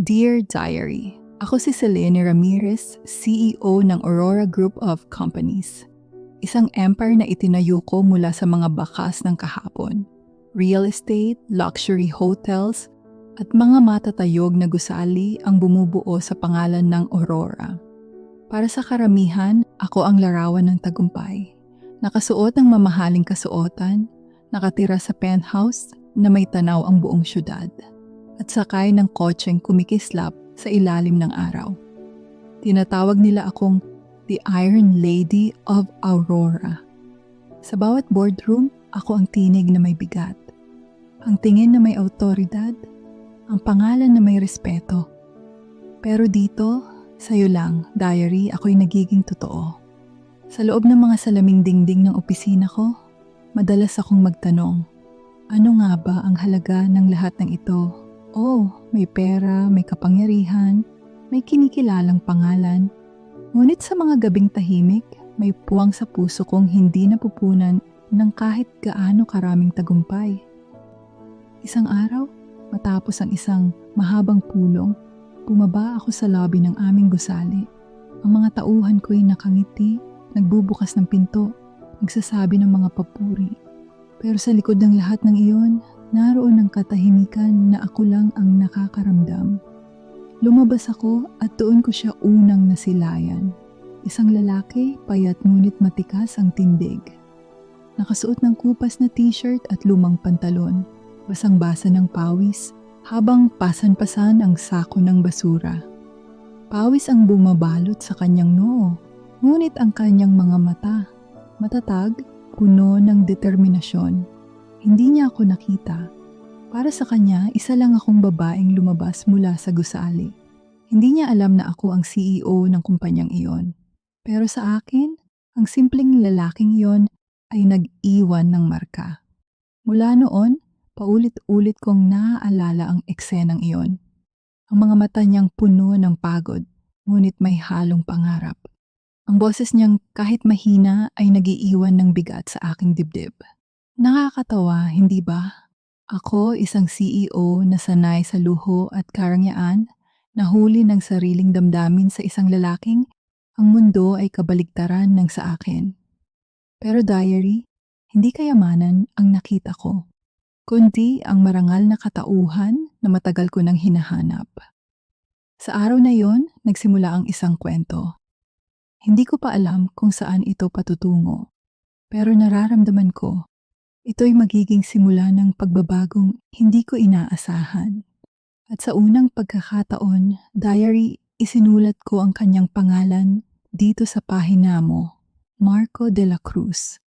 Dear Diary, ako si Selene Ramirez, CEO ng Aurora Group of Companies. Isang empire na itinayo ko mula sa mga bakas ng kahapon. Real estate, luxury hotels, at mga matatayog na gusali ang bumubuo sa pangalan ng Aurora. Para sa karamihan, ako ang larawan ng tagumpay. Nakasuot ng mamahaling kasuotan, nakatira sa penthouse na may tanaw ang buong syudad, at sakay ng kotseng kumikislap sa ilalim ng araw. Tinatawag nila akong the Iron Lady of Aurora. Sa bawat boardroom, ako ang tinig na may bigat, ang tingin na may autoridad, ang pangalan na may respeto. Pero dito, sa'yo lang, diary, ako'y nagiging totoo. Sa loob ng mga salaming dingding ng opisina ko, madalas akong magtanong, ano nga ba ang halaga ng lahat ng ito? May pera, may kapangyarihan, may kinikilalang pangalan. Ngunit sa mga gabing tahimik, may puwang sa puso kong hindi napupunan ng kahit gaano karaming tagumpay. Isang araw, matapos ang isang mahabang pulong, bumaba ako sa lobby ng aming gusali. Ang mga tauhan ko'y nakangiti, nagbubukas ng pinto, nagsasabi ng mga papuri. Pero sa likod ng lahat ng iyon, naroon ang katahimikan na ako lang ang nakakaramdam. Lumabas ako at doon ko siya unang nasilayan. Isang lalaki, payat ngunit matikas ang tindig. Nakasuot ng kupas na t-shirt at lumang pantalon, basang-basa ng pawis, habang pasan-pasan ang sako ng basura. Pawis ang bumabalot sa kanyang noo, ngunit ang kanyang mga mata, matatag, puno ng determinasyon. Hindi niya ako nakita. Para sa kanya, isa lang akong babaeng lumabas mula sa gusali. Hindi niya alam na ako ang CEO ng kumpanyang iyon. Pero sa akin, ang simpleng lalaking iyon ay nag-iwan ng marka. Mula noon, paulit-ulit kong naaalala ang eksenang iyon. Ang mga mata niyang puno ng pagod, ngunit may halong pangarap. Ang boses niyang kahit mahina ay nag-iiwan ng bigat sa aking dibdib. Nakakatawa, hindi ba? Ako, isang CEO na sanay sa luho at karangyaan, nahuli ng sariling damdamin sa isang lalaking, ang mundo ay kabaligtaran ng sa akin. Pero diary, hindi kayamanan ang nakita ko, kundi ang marangal na katauhan na matagal ko nang hinahanap. Sa araw na yon, nagsimula ang isang kwento. Hindi ko pa alam kung saan ito patutungo, pero nararamdaman ko, ito'y magiging simula ng pagbabagong hindi ko inaasahan. At sa unang pagkakataon, diary, isinulat ko ang kanyang pangalan dito sa pahina mo, Marco de la Cruz.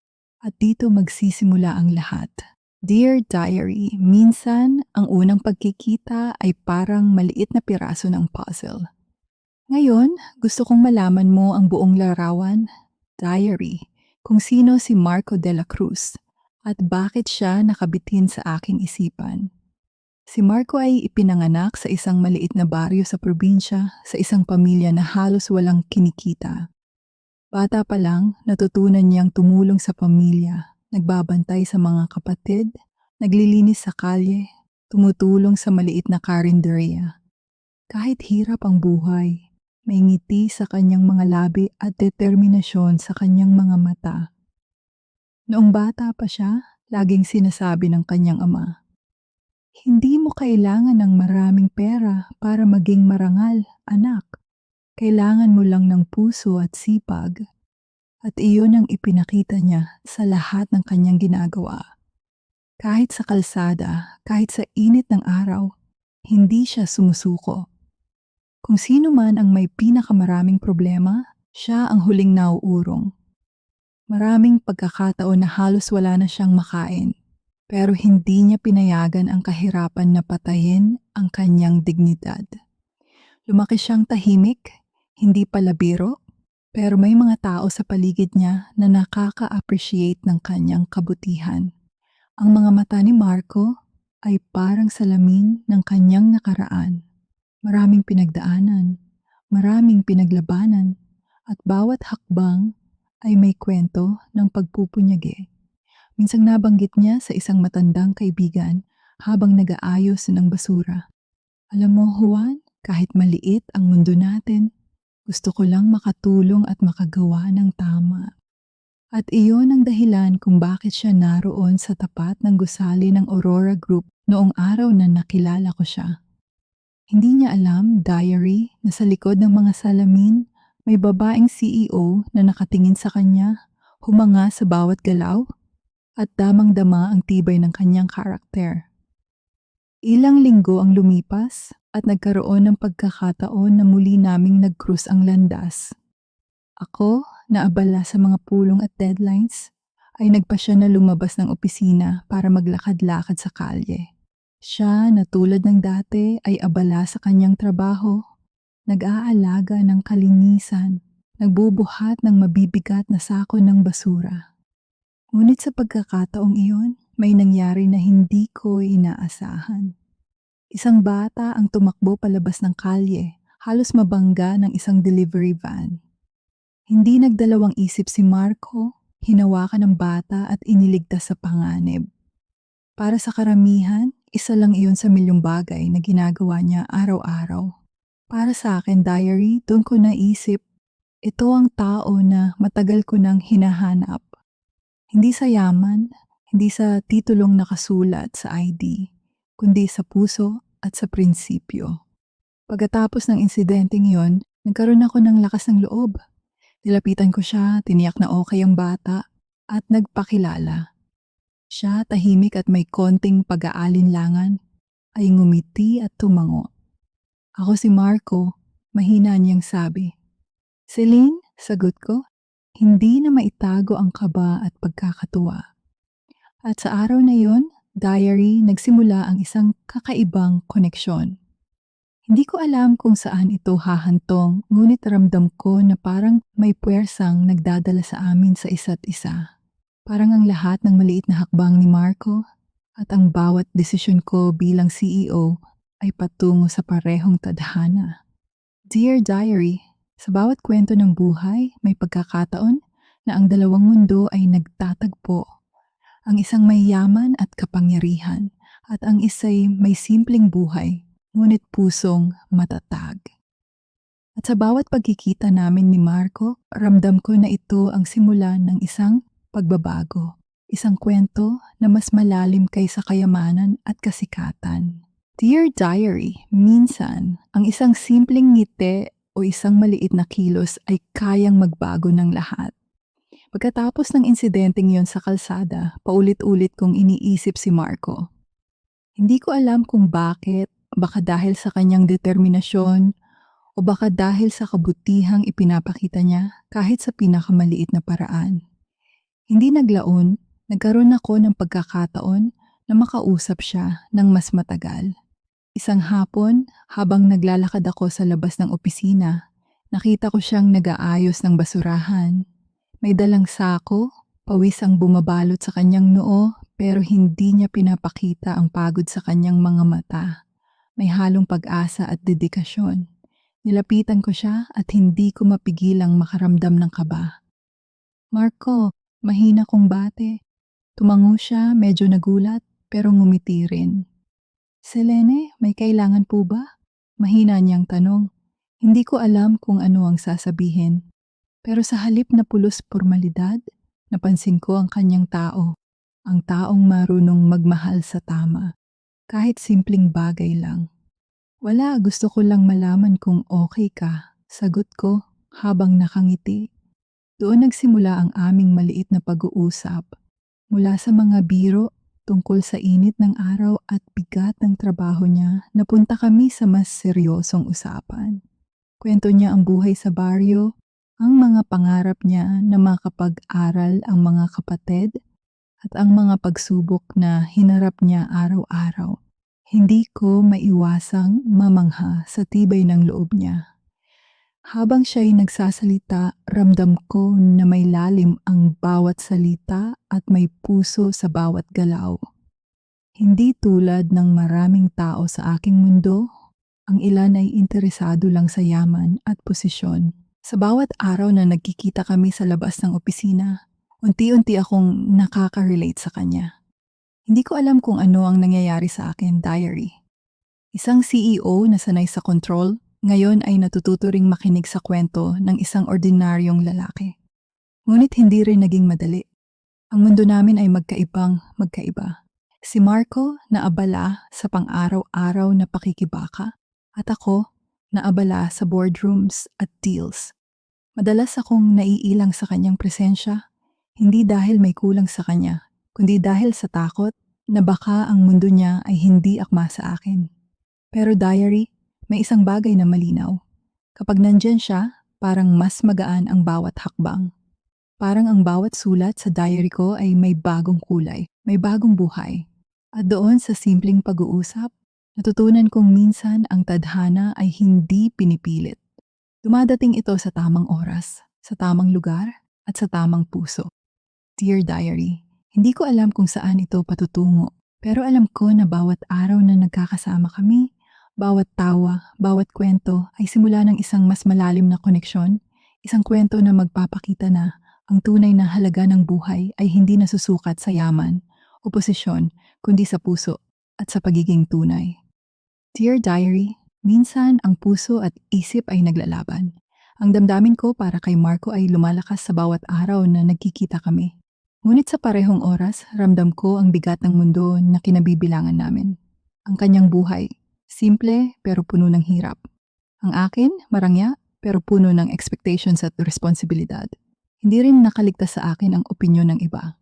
At dito magsisimula ang lahat. Dear Diary, minsan ang unang pagkikita ay parang maliit na piraso ng puzzle. Ngayon, gusto kong malaman mo ang buong larawan, Diary, kung sino si Marco de la Cruz at bakit siya nakabitin sa aking isipan. Si Marco ay ipinanganak sa isang maliit na baryo sa probinsya sa isang pamilya na halos walang kinikita. Bata pa lang, natutunan niyang tumulong sa pamilya, nagbabantay sa mga kapatid, naglilinis sa kalye, tumutulong sa maliit na karinderya. Kahit hirap ang buhay, may ngiti sa kanyang mga labi at determinasyon sa kanyang mga mata. Noong bata pa siya, laging sinasabi ng kanyang ama, "Hindi mo kailangan ng maraming pera para maging marangal, anak. Kailangan mo lang ng puso at sipag." At iyon ang ipinakita niya sa lahat ng kanyang ginagawa. Kahit sa kalsada, kahit sa init ng araw, hindi siya sumusuko. Kung sino man ang may pinakamaraming problema, siya ang huling nauurong. Maraming pagkakataon na halos wala na siyang makain, pero hindi niya pinayagan ang kahirapan na patayin ang kanyang dignidad. Lumaki siyang tahimik, hindi palabiro, pero may mga tao sa paligid niya na nakaka-appreciate ng kanyang kabutihan. Ang mga mata ni Marco ay parang salamin ng kanyang nakaraan. Maraming pinagdaanan, maraming pinaglabanan, at bawat hakbang ay may kwento ng pagpupunyagi. Minsang nabanggit niya sa isang matandang kaibigan habang nag-aayos ng basura. Alam mo, Juan, Kahit maliit ang mundo natin, gusto ko lang makatulong at makagawa ng tama. At iyon ang dahilan kung bakit siya naroon sa tapat ng gusali ng Aurora Group noong araw na nakilala ko siya. Hindi niya alam, diary, na sa likod ng mga salamin, may babaeng CEO na nakatingin sa kanya, humanga sa bawat galaw, at damang-dama ang tibay ng kanyang karakter. Ilang linggo ang lumipas at nagkaroon ng pagkakataon na muli naming nag-cruise ang landas. Ako, na abala sa mga pulong at deadlines, ay nagpasya na lumabas ng opisina para maglakad-lakad sa kalye. Siya, na tulad ng dati, ay abala sa kanyang trabaho, nag-aalaga ng kalinisan, nagbubuhat ng mabibigat na sako ng basura. Ngunit sa pagkakataong iyon, may nangyari na hindi ko inaasahan. Isang bata ang tumakbo palabas ng kalye, halos mabangga ng isang delivery van. Hindi nagdalawang isip si Marco, hinawakan ng bata at iniligtas sa panganib. Para sa karamihan, isa lang iyon sa milyong bagay na ginagawa niya araw-araw. Para sa akin, diary, doon ko naisip, ito ang tao na matagal ko nang hinahanap. Hindi sa yaman, hindi sa titulong nakasulat sa ID, kundi sa puso at sa prinsipyo. Pagkatapos ng insidenteng iyon, nagkaroon ako ng lakas ng loob. Nilapitan ko siya, tiniyak na okay ang bata, at nagpakilala. Siya, tahimik at may konting pag-aalinlangan, ay ngumiti at tumango. Ako si Marco, mahina niyang sabi. Celine, sagot ko, hindi na maitago ang kaba at pagkakatuwa. At sa araw na iyon, diary, nagsimula ang isang kakaibang koneksyon. Hindi ko alam kung saan ito hahantong, ngunit ramdam ko na parang may puwersang nagdadala sa amin sa isa't isa. Parang ang lahat ng maliit na hakbang ni Marco at ang bawat desisyon ko bilang CEO ay patungo sa parehong tadhana. Dear Diary, sa bawat kwento ng buhay, may pagkakataon na ang dalawang mundo ay nagtatagpo. Ang isang may yaman at kapangyarihan at ang isa'y may simpleng buhay, ngunit pusong matatag. At sa bawat pagkikita namin ni Marco, ramdam ko na ito ang simula ng isang pagbabago. Isang kwento na mas malalim kaysa kayamanan at kasikatan. Dear Diary, minsan, ang isang simpleng ngiti o isang maliit na kilos ay kayang magbago ng lahat. Pagkatapos ng insidenteng yon sa kalsada, paulit-ulit kong iniisip si Marco. Hindi ko alam kung bakit, baka dahil sa kanyang determinasyon o baka dahil sa kabutihang ipinapakita niya kahit sa pinakamaliit na paraan. Hindi naglaon, nagkaroon ako ng pagkakataon na makausap siya ng mas matagal. Isang hapon, habang naglalakad ako sa labas ng opisina, nakita ko siyang nag-aayos ng basurahan. May dalang sako, pawis ang bumabalot sa kanyang noo pero hindi niya pinapakita ang pagod sa kanyang mga mata. May halong pag-asa at dedikasyon. Nilapitan ko siya at hindi ko mapigilang makaramdam ng kaba. Marco, mahina kong bate. Tumango siya, medyo nagulat, pero ngumiti rin. Selene, may kailangan po ba? Mahina niyang tanong. Hindi ko alam kung ano ang sasabihin. Pero sa halip na pulos pormalidad, napansin ko ang kanyang tao. Ang taong marunong magmahal sa tama. Kahit simpleng bagay lang. Wala, gusto ko lang malaman kung okay ka. Sagot ko habang nakangiti. Doon nagsimula ang aming maliit na pag-uusap. Mula sa mga biro tungkol sa init ng araw at bigat ng trabaho niya, napunta kami sa mas seryosong usapan. Kwento niya ang buhay sa baryo, ang mga pangarap niya na makapag-aral ang mga kapatid, at ang mga pagsubok na hinarap niya araw-araw. Hindi ko maiwasang mamangha sa tibay ng loob niya. Habang siya'y nagsasalita, ramdam ko na may lalim ang bawat salita at may puso sa bawat galaw. Hindi tulad ng maraming tao sa aking mundo, ang ilan ay interesado lang sa yaman at posisyon. Sa bawat araw na nagkikita kami sa labas ng opisina, unti-unti akong nakaka-relate sa kanya. Hindi ko alam kung ano ang nangyayari sa akin, diary. Isang CEO na sanay sa control, ngayon ay natututo ring makinig sa kwento ng isang ordinaryong lalaki. Ngunit hindi rin naging madali. Ang mundo namin ay magkaibang magkaiba. Si Marco na abala sa pang-araw-araw na pakikibaka at ako na abala sa boardrooms at deals. Madalas akong naiilang sa kanyang presensya, hindi dahil may kulang sa kanya, kundi dahil sa takot na baka ang mundo niya ay hindi akma sa akin. Pero diary, may isang bagay na malinaw. Kapag nandyan siya, parang mas magaan ang bawat hakbang. Parang ang bawat sulat sa diary ko ay may bagong kulay, may bagong buhay. At doon sa simpleng pag-uusap, natutunan kong minsan ang tadhana ay hindi pinipilit. Dumadating ito sa tamang oras, sa tamang lugar, at sa tamang puso. Dear Diary, hindi ko alam kung saan ito patutungo, pero alam ko na bawat araw na nagkakasama kami, bawat tawa, bawat kwento ay simula ng isang mas malalim na koneksyon, isang kwento na magpapakita na ang tunay na halaga ng buhay ay hindi nasusukat sa yaman o posisyon, kundi sa puso at sa pagiging tunay. Dear Diary, minsan ang puso at isip ay naglalaban. Ang damdamin ko para kay Marco ay lumalakas sa bawat araw na nagkikita kami. Ngunit sa parehong oras, ramdam ko ang bigat ng mundo na kinabibilangan namin. Ang kanyang buhay, simple pero puno ng hirap. Ang akin, marangya pero puno ng expectations at responsibilidad. Hindi rin nakaligtas sa akin ang opinyon ng iba.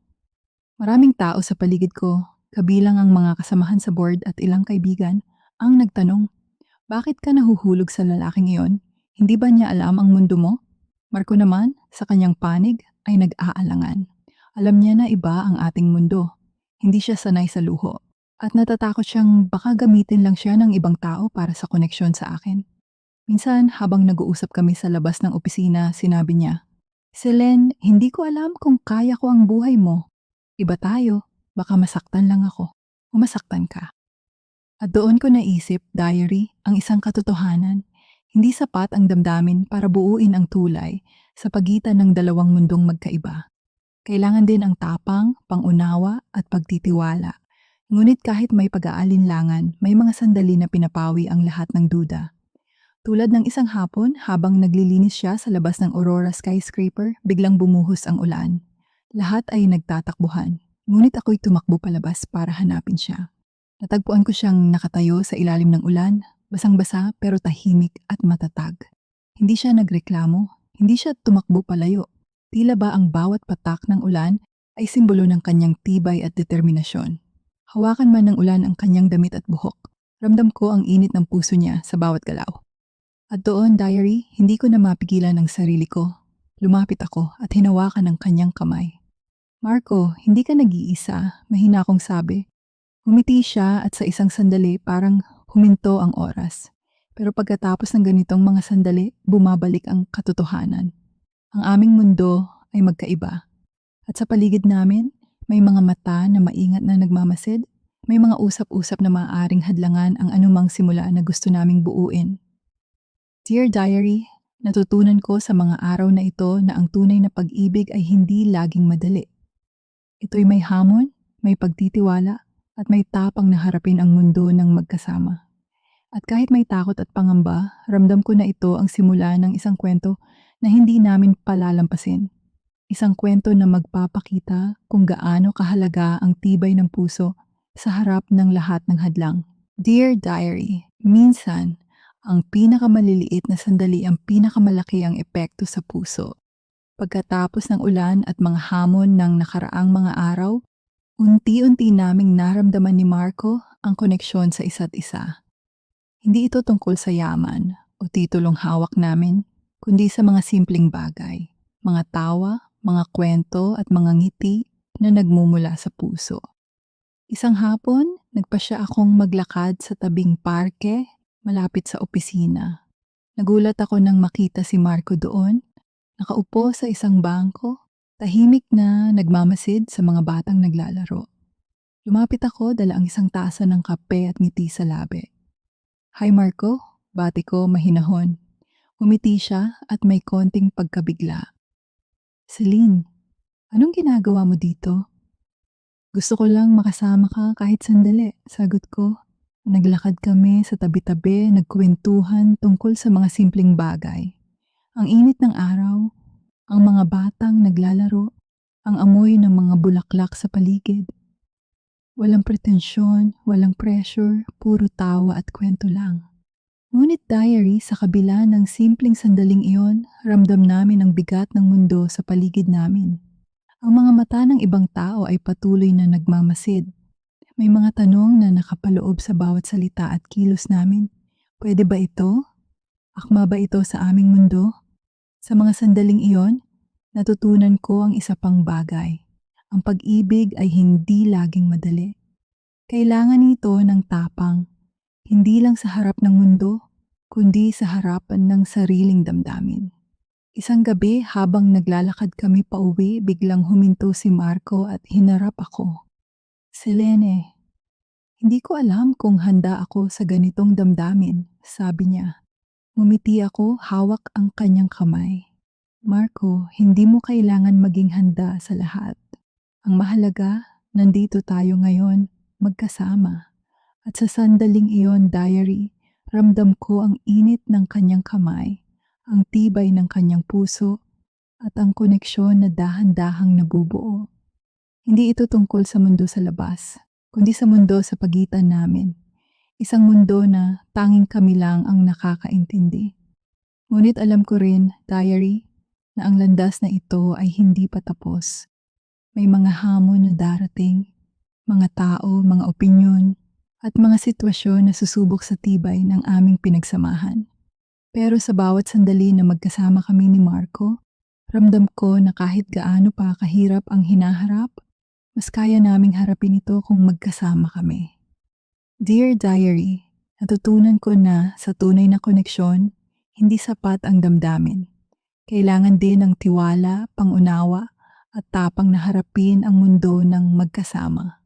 Maraming tao sa paligid ko, kabilang ang mga kasamahan sa board at ilang kaibigan, ang nagtanong, bakit ka nahuhulog sa lalaking iyon? Hindi ba niya alam ang mundo mo? Marco naman, sa kanyang panig, ay nag-aalangan. Alam niya na iba ang ating mundo. Hindi siya sanay sa luho. At natatakot siyang baka gamitin lang siya ng ibang tao para sa koneksyon sa akin. Minsan, habang nag-uusap kami sa labas ng opisina, sinabi niya, Selen, hindi ko alam kung kaya ko ang buhay mo. Iba tayo, baka masaktan lang ako. O masaktan ka. At doon ko naisip, diary, ang isang katotohanan. Hindi sapat ang damdamin para buuin ang tulay sa pagitan ng dalawang mundong magkaiba. Kailangan din ang tapang, pangunawa at pagtitiwala. Ngunit kahit may pag-aalinlangan, may mga sandali na pinapawi ang lahat ng duda. Tulad ng isang hapon, habang naglilinis siya sa labas ng Aurora skyscraper, biglang bumuhos ang ulan. Lahat ay nagtatakbuhan, ngunit ako'y tumakbo palabas para hanapin siya. Natagpuan ko siyang nakatayo sa ilalim ng ulan, basang-basa pero tahimik at matatag. Hindi siya nagreklamo, hindi siya tumakbo palayo. Tila ba ang bawat patak ng ulan ay simbolo ng kanyang tibay at determinasyon. Hawakan man ng ulan ang kanyang damit at buhok. Ramdam ko ang init ng puso niya sa bawat galaw. At doon, diary, hindi ko na mapigilan ang sarili ko. Lumapit ako at hinawakan ang kanyang kamay. Marco, hindi ka nag-iisa, mahina akong sabi. Humiti siya at sa isang sandali parang huminto ang oras. Pero pagkatapos ng ganitong mga sandali, bumabalik ang katotohanan. Ang aming mundo ay magkaiba. At sa paligid namin, may mga mata na maingat na nagmamasid, may mga usap-usap na maaaring hadlangan ang anumang simula na gusto naming buuin. Dear Diary, natutunan ko sa mga araw na ito na ang tunay na pag-ibig ay hindi laging madali. Ito'y may hamon, may pagtitiwala, at may tapang na harapin ang mundo ng magkasama. At kahit may takot at pangamba, ramdam ko na ito ang simula ng isang kwento na hindi namin palalampasin. Isang kwento na magpapakita kung gaano kahalaga ang tibay ng puso sa harap ng lahat ng hadlang. Dear Diary, minsan, ang pinakamaliliit na sandali ang pinakamalaki ang epekto sa puso. Pagkatapos ng ulan at mga hamon ng nakaraang mga araw, unti-unti naming naramdaman ni Marco ang koneksyon sa isa't isa. Hindi ito tungkol sa yaman o titulong hawak namin, kundi sa mga simpleng bagay, mga tawa, mga kwento at mga ngiti na nagmumula sa puso. Isang hapon, nagpasya akong maglakad sa tabing parke malapit sa opisina. Nagulat ako nang makita si Marco doon, nakaupo sa isang bangko, tahimik na nagmamasid sa mga batang naglalaro. Lumapit ako, dala ang isang tasa ng kape at ngiti sa labi. Hi Marco, bati ko mahinahon. Umiti siya at may konting pagkabigla. Celine, anong ginagawa mo dito? Gusto ko lang makasama ka kahit sandali, sagot ko. Naglakad kami sa tabi-tabi, nagkwentuhan tungkol sa mga simpleng bagay. Ang init ng araw, ang mga batang naglalaro, ang amoy ng mga bulaklak sa paligid. Walang pretensyon, walang pressure, puro tawa at kwento lang. Ngunit diary, sa kabila ng simpleng sandaling iyon, ramdam namin ang bigat ng mundo sa paligid namin. Ang mga mata ng ibang tao ay patuloy na nagmamasid. May mga tanong na nakapaloob sa bawat salita at kilos namin. Pwede ba ito? Akma ba ito sa aming mundo? Sa mga sandaling iyon, natutunan ko ang isa pang bagay. Ang pag-ibig ay hindi laging madali. Kailangan nito ng tapang, hindi lang sa harap ng mundo, kundi sa harapan ng sariling damdamin. Isang gabi habang naglalakad kami pauwi, biglang huminto si Marco at hinarap ako. Selene, hindi ko alam kung handa ako sa ganitong damdamin, sabi niya. Ngumiti ako, hawak ang kanyang kamay. Marco, hindi mo kailangan maging handa sa lahat. Ang mahalaga, nandito tayo ngayon, magkasama. At sa sandaling iyon, diary, ramdam ko ang init ng kanyang kamay, ang tibay ng kanyang puso, at ang koneksyon na dahan-dahang nabubuo. Hindi ito tungkol sa mundo sa labas, kundi sa mundo sa pagitan namin. Isang mundo na tanging kami lang ang nakakaintindi. Ngunit alam ko rin, diary, na ang landas na ito ay hindi pa tapos. May mga hamon na darating, mga tao, mga opinyon, at mga sitwasyon na susubok sa tibay ng aming pinagsamahan. Pero sa bawat sandali na magkasama kami ni Marco, ramdam ko na kahit gaano pa kahirap ang hinaharap, mas kaya naming harapin ito kung magkasama kami. Dear Diary, natutunan ko na sa tunay na koneksyon, hindi sapat ang damdamin. Kailangan din ng tiwala, pangunawa, at tapang na harapin ang mundo ng magkasama.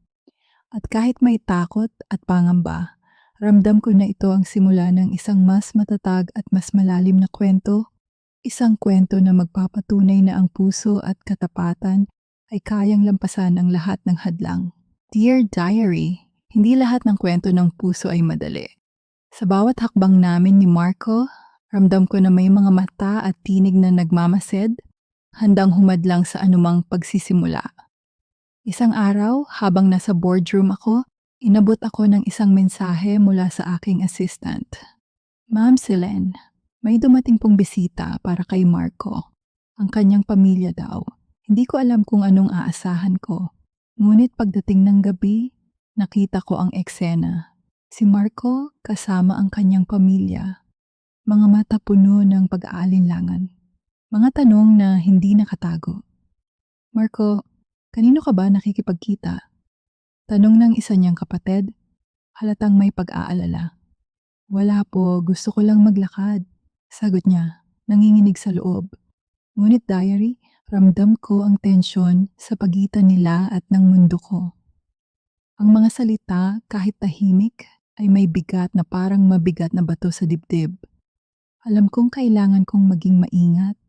At kahit may takot at pangamba, ramdam ko na ito ang simula ng isang mas matatag at mas malalim na kwento, isang kwento na magpapatunay na ang puso at katapatan ay kayang lampasan ang lahat ng hadlang. Dear Diary, hindi lahat ng kwento ng puso ay madali. Sa bawat hakbang namin ni Marco, ramdam ko na may mga mata at tinig na nagmamasid, handang humadlang sa anumang pagsisimula. Isang araw, habang nasa boardroom ako, inabot ako ng isang mensahe mula sa aking assistant. Ma'am Selene, may dumating pong bisita para kay Marco. Ang kanyang pamilya daw. Hindi ko alam kung anong aasahan ko. Ngunit pagdating ng gabi, nakita ko ang eksena. Si Marco kasama ang kanyang pamilya. Mga mata puno ng pag-aalinlangan. Mga tanong na hindi nakatago. Marco, kanino ka ba nakikipagkita? Tanong ng isa niyang kapatid, halatang may pag-aalala. Wala po, gusto ko lang maglakad. Sagot niya, nanginginig sa loob. Ngunit diary, ramdam ko ang tensyon sa pagitan nila at ng mundo ko. Ang mga salita, kahit tahimik, ay may bigat na parang mabigat na bato sa dibdib. Alam kong kailangan kong maging maingat.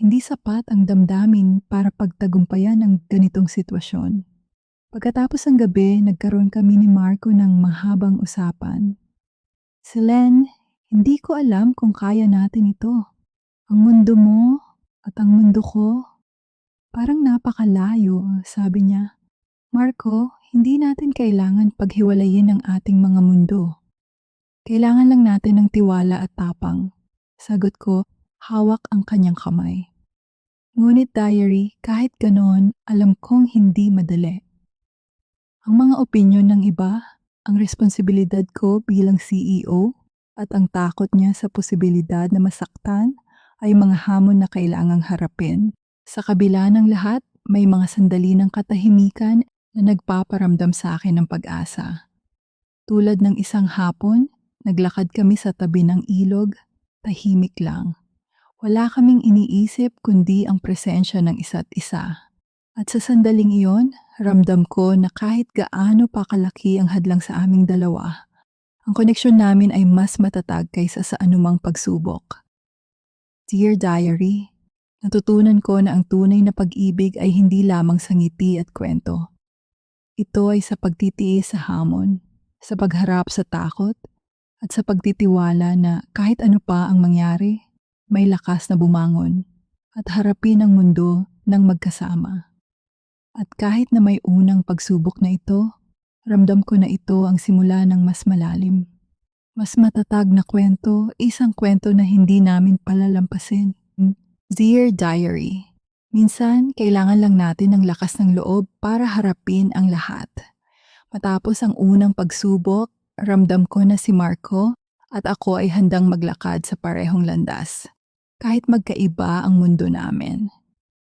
Hindi sapat ang damdamin para pagtagumpayan ang ganitong sitwasyon. Pagkatapos ng gabi, nagkaroon kami ni Marco ng mahabang usapan. Selene, hindi ko alam kung kaya natin ito. Ang mundo mo at ang mundo ko, parang napakalayo, sabi niya. Marco, hindi natin kailangan paghiwalayin ang ating mga mundo. Kailangan lang natin ng tiwala at tapang. Sagot ko, hawak ang kanyang kamay. Ngunit diary, kahit ganoon, alam kong hindi madali. Ang mga opinyon ng iba, ang responsibilidad ko bilang CEO, at ang takot niya sa posibilidad na masaktan ay mga hamon na kailangang harapin. Sa kabila ng lahat, may mga sandali ng katahimikan na nagpaparamdam sa akin ng pag-asa. Tulad ng isang hapon, naglakad kami sa tabi ng ilog, tahimik lang. Wala kaming iniisip kundi ang presensya ng isa't isa. At sa sandaling iyon, ramdam ko na kahit gaano pa kalaki ang hadlang sa aming dalawa, ang koneksyon namin ay mas matatag kaysa sa anumang pagsubok. Dear Diary, natutunan ko na ang tunay na pag-ibig ay hindi lamang sa ngiti at kwento. Ito ay sa pagtitiis sa hamon, sa pagharap sa takot, at sa pagtitiwala na kahit ano pa ang mangyari, may lakas na bumangon at harapin ang mundo ng magkasama. At kahit na may unang pagsubok na ito, ramdam ko na ito ang simula ng mas malalim. Mas matatag na kwento, isang kwento na hindi namin palalampasin. Dear Diary, minsan kailangan lang natin ng lakas ng loob para harapin ang lahat. Matapos ang unang pagsubok, ramdam ko na si Marco at ako ay handang maglakad sa parehong landas. Kahit magkaiba ang mundo namin.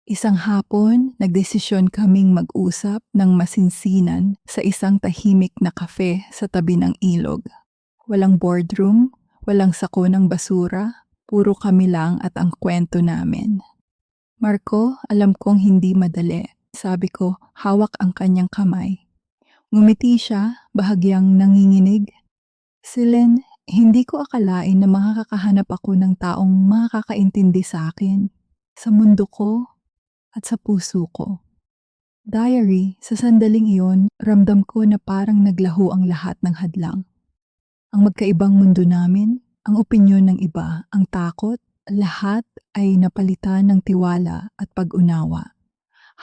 Isang hapon, nagdesisyon kaming mag-usap ng masinsinan sa isang tahimik na kafe sa tabi ng ilog. Walang boardroom, walang sako ng basura, puro kami lang at ang kwento namin. Marco, alam kong hindi madali. Sabi ko, hawak ang kanyang kamay. Ngumiti siya, bahagyang nanginginig. Silen, hindi ko akalain na makakahanap ako ng taong makakaintindi sa akin, sa mundo ko at sa puso ko. Diary, sa sandaling iyon, ramdam ko na parang naglaho ang lahat ng hadlang. Ang magkaibang mundo namin, ang opinyon ng iba, ang takot, lahat ay napalitan ng tiwala at pag-unawa.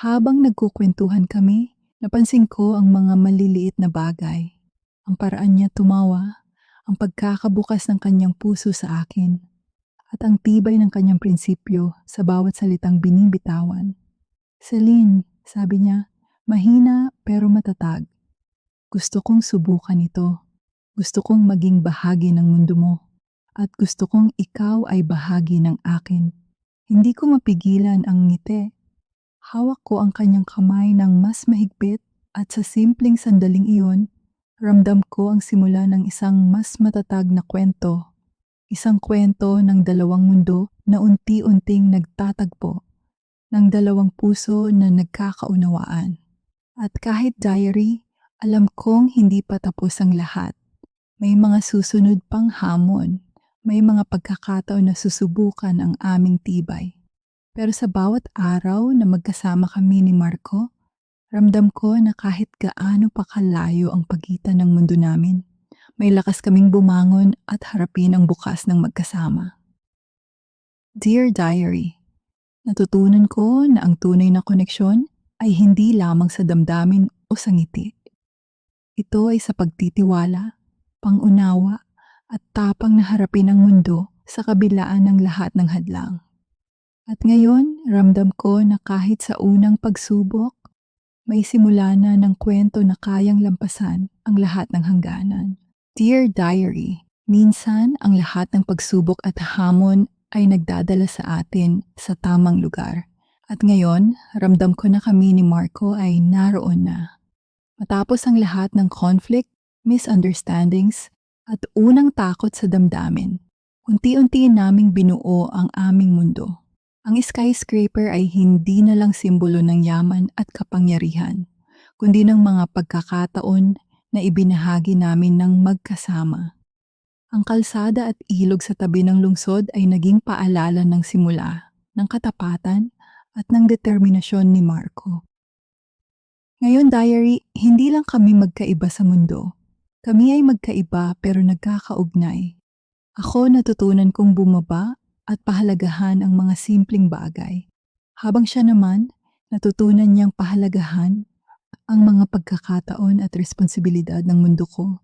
Habang nagkukwentuhan kami, napansin ko ang mga maliliit na bagay. Ang paraan niya tumawa, ang pagkakabukas ng kanyang puso sa akin, at ang tibay ng kanyang prinsipyo sa bawat salitang binibitawan. Celine, sabi niya, mahina pero matatag. Gusto kong subukan ito. Gusto kong maging bahagi ng mundo mo. At gusto kong ikaw ay bahagi ng akin. Hindi ko mapigilan ang ngiti. Hawak ko ang kanyang kamay ng mas mahigpit at sa simpleng sandaling iyon, ramdam ko ang simula ng isang mas matatag na kwento. Isang kwento ng dalawang mundo na unti-unting nagtatagpo. Ng dalawang puso na nagkakaunawaan. At kahit diary, alam kong hindi pa tapos ang lahat. May mga susunod pang hamon. May mga pagkakataon na susubukan ang aming tibay. Pero sa bawat araw na magkasama kami ni Marco, ramdam ko na kahit gaano pa kalayo ang pagitan ng mundo namin, may lakas kaming bumangon at harapin ang bukas ng magkasama. Dear Diary, natutunan ko na ang tunay na koneksyon ay hindi lamang sa damdamin o sa ngiti. Ito ay sa pagtitiwala, pangunawa, at tapang na harapin ang mundo sa kabilaan ng lahat ng hadlang. At ngayon, ramdam ko na kahit sa unang pagsubok, may simula na ng kwento na kayang lampasan ang lahat ng hangganan. Dear Diary, minsan ang lahat ng pagsubok at hamon ay nagdadala sa atin sa tamang lugar. At ngayon, ramdam ko na kami ni Marco ay naroon na. Matapos ang lahat ng conflict, misunderstandings, at unang takot sa damdamin, unti-unti naming binuo ang aming mundo. Ang skyscraper ay hindi na lang simbolo ng yaman at kapangyarihan, kundi ng mga pagkakataon na ibinahagi namin ng magkasama. Ang kalsada at ilog sa tabi ng lungsod ay naging paalala ng simula, ng katapatan at ng determinasyon ni Marco. Ngayon, Diary, hindi lang kami magkaiba sa mundo. Kami ay magkaiba pero nagkakaugnay. Ako natutunan kong bumaba at pahalagahan ang mga simpleng bagay. Habang siya naman, natutunan niyang pahalagahan ang mga pagkakataon at responsibilidad ng mundo ko.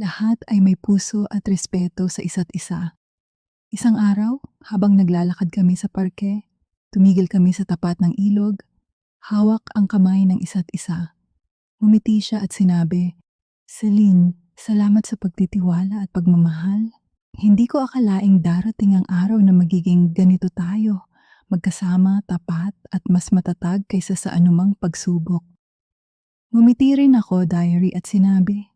Lahat ay may puso at respeto sa isa't isa. Isang araw, habang naglalakad kami sa parke, tumigil kami sa tapat ng ilog, hawak ang kamay ng isa't isa. Ngumiti siya at sinabi, Celine, salamat sa pagtitiwala at pagmamahal. Hindi ko akalaing darating ang araw na magiging ganito tayo, magkasama, tapat at mas matatag kaysa sa anumang pagsubok. Ngumiti rin ako, Diary, at sinabi,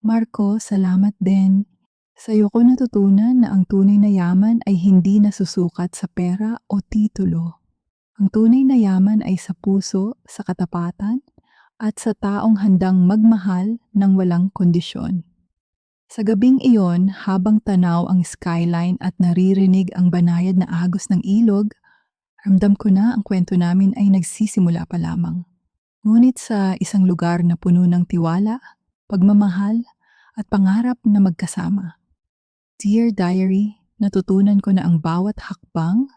Marco, salamat din. Sa'yo ko natutunan na ang tunay na yaman ay hindi nasusukat sa pera o titulo. Ang tunay na yaman ay sa puso, sa katapatan, at sa taong handang magmahal ng walang kondisyon. Sa gabing iyon, habang tanaw ang skyline at naririnig ang banayad na agos ng ilog, ramdam ko na ang kwento namin ay nagsisimula pa lamang. Ngunit sa isang lugar na puno ng tiwala, pagmamahal, at pangarap na magkasama. Dear Diary, natutunan ko na ang bawat hakbang,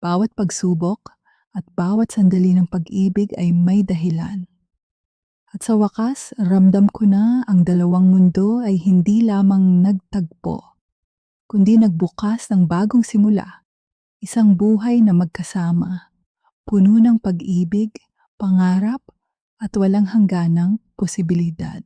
bawat pagsubok, at bawat sandali ng pag-ibig ay may dahilan. At sa wakas, ramdam ko na ang dalawang mundo ay hindi lamang nagtagpo, kundi nagbukas ng bagong simula, isang buhay na magkasama, puno ng pag-ibig, pangarap, at walang hangganang posibilidad.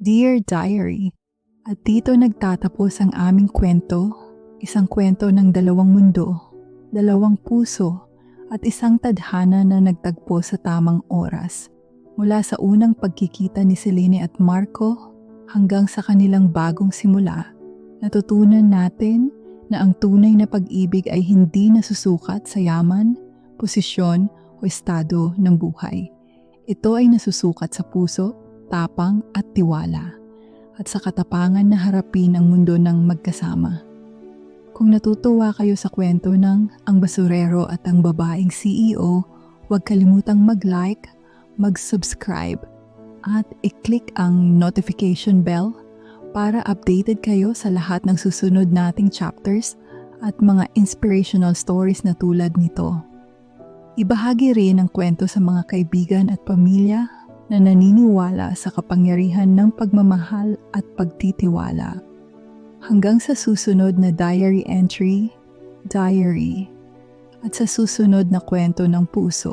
Dear Diary, at dito nagtatapos ang aming kwento, isang kwento ng dalawang mundo, dalawang puso, at isang tadhana na nagtagpo sa tamang oras. Mula sa unang pagkikita ni Selene at Marco hanggang sa kanilang bagong simula, natutunan natin na ang tunay na pag-ibig ay hindi nasusukat sa yaman, posisyon o estado ng buhay. Ito ay nasusukat sa puso, tapang at tiwala, at sa katapangan na harapin ang mundo ng magkasama. Kung natutuwa kayo sa kwento ng Ang Basurero at ang Babaeng CEO, huwag kalimutang mag-like, mag-subscribe, at i-click ang notification bell para updated kayo sa lahat ng susunod nating chapters at mga inspirational stories na tulad nito. Ibahagi rin ang kwento sa mga kaibigan at pamilya na naniniwala sa kapangyarihan ng pagmamahal at pagtitiwala. Hanggang sa susunod na diary entry, diary, at sa susunod na kwento ng puso.